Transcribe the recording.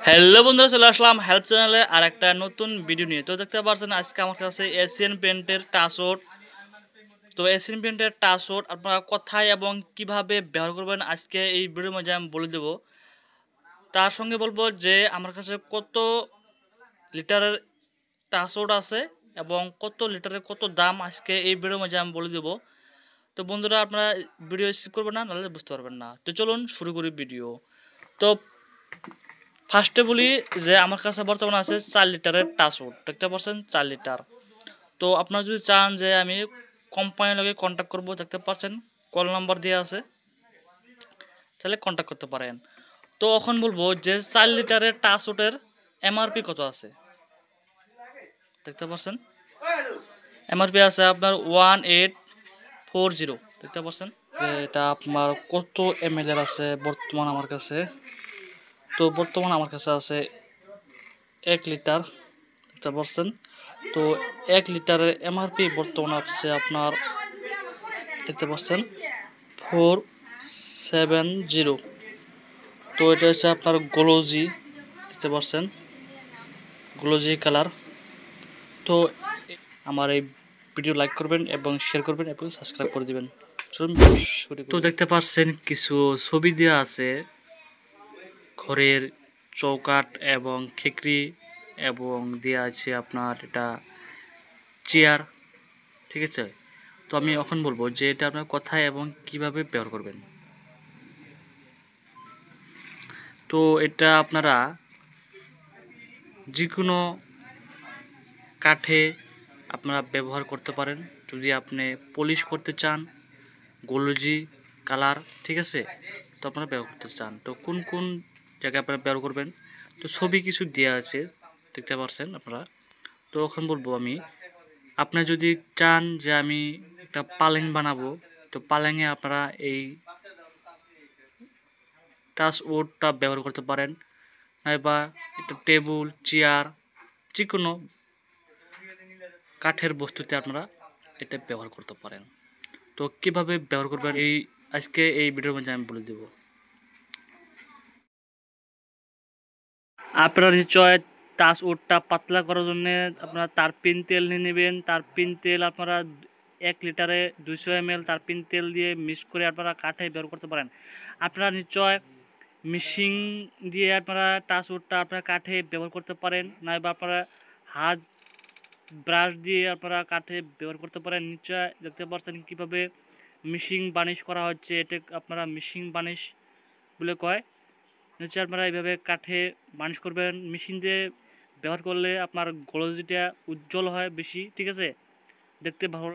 Hello বন্ধুরা, চলে আসলাম help চ্যানেলে আর একটা নতুন ভিডিও নিয়ে। তো দেখতে পাচ্ছেন আজকে আমার কাছে এশিয়ান পেন্টের টাচওয়ার্ড। তো এশিয়ান পেন্টের টাচওয়ার্ড আপনারা কোথায় এবং কিভাবে ব্যবহার করবেন আজকে এই ভিডিওর মধ্যে আমি বলে দেব। তার সঙ্গে বলবো যে আমার কাছে কত লিটারের টাচওয়ার্ড আছে এবং কত লিটারের কত দাম আজকে এই ভিডিওর মধ্যে আমি বলে দেব। তো বন্ধুরা, আপনারা ভিডিও স্কিপ করবেন না, নাহলে বুঝতে পারবেন না। তো চলুন শুরু করি ভিডিও। তো ফার্স্টে বলি যে আমার কাছে বর্তমানে আছে 4 লিটারের টাচউড, দেখতে পাচ্ছেন 4 লিটার। তো আপনারা যদি চান যে আমি কোম্পানির লগে কন্ট্যাক্ট করব, দেখতে পাচ্ছেন কল নাম্বার দেওয়া আছে, তাহলে কন্ট্যাক্ট করতে পারেন। তো এখন বলবো যে 4 লিটারের টাচউডের এমআরপি কত আছে, দেখতে পাচ্ছেন এমআরপি আছে আপনার 1840, দেখতে পাচ্ছেন যে এটা আপনার কত এমএল এর আছে বর্তমান আমার কাছে। তো বর্তমান আমার কাছে আছে 1 লিটার, দেখতে পাচ্ছেন। তো 1 লিটারের এমআরপি বর্তমানে আছে আপনার, দেখতে পাচ্ছেন 470। তো এটা হচ্ছে আপনার গ্লোজি, দেখতে পাচ্ছেন গ্লোজি কালার। তো আমার এই ভিডিও লাইক করবেন এবং শেয়ার করবেন এবং সাবস্ক্রাইব করে দিবেন। তো দেখতে পাচ্ছেন কিছু ছবি দেওয়া আছে, ঘরের চৌকাঠ এবং খেকড়ি, এবং দেওয়া আছে আপনার এটা চেয়ার, ঠিক আছে। তো আমি এখন বলবো যে এটা আপনার কোথায় এবং কিভাবে ব্যবহার করবেন। তো এটা আপনারা যে কোনো কাঠে আপনারা ব্যবহার করতে পারেন। যদি আপনি পলিশ করতে চান, গোলজি কালার, ঠিক আছে, তো আপনারা ব্যবহার করতে চান। তো কোন কোন জায়গায় আপনারা ব্যবহার করবেন, তো ছবি কিছু দেওয়া আছে, দেখতে পাচ্ছেন আপনারা। তো এখন বলবো আমি, আপনারা যদি চান যে আমি একটা পালেং বানাবো, তো পালেঙে আপনারা এই টাচউডটা ব্যবহার করতে পারেন, বা একটা টেবিল চেয়ার যে কোনো কাঠের বস্তুতে আপনারা এটা ব্যবহার করতে পারেন। তো কিভাবে ব্যবহার করবেন এই আজকে এই ভিডিওর মধ্যে আমি বলে দেব। আপনারা নিশ্চয় টাচউডটা পাতলা করার জন্য আপনারা তারপিন তেল নিয়ে নেবেন। তারপিন তেল আপনারা 1 লিটারে 200 ml তারপিন তেল দিয়ে মিক্স করে আপনারা কাঠে ব্যবহার করতে পারেন। আপনারা নিশ্চয় মিশিং দিয়ে আপনারা টাচউডটা আপনারা কাঠে ব্যবহার করতে পারেন, নয়বা আপনারা হাত ব্রাশ দিয়ে আপনারা কাঠে ব্যবহার করতে পারেন। নিশ্চয় দেখতে পাচ্ছেন কীভাবে মিশিং বার্নিশ করা হচ্ছে, এটা আপনারা মিশিং বার্নিশ বলে কয়। নিশ্চয় আপনারা এইভাবে কাঠে বার্নিশ করবেন। মেশিন দিয়ে ব্যবহার করলে আপনার গ্লোজিটা উজ্জ্বল হয় বেশি, ঠিক আছে, দেখতে ভালো।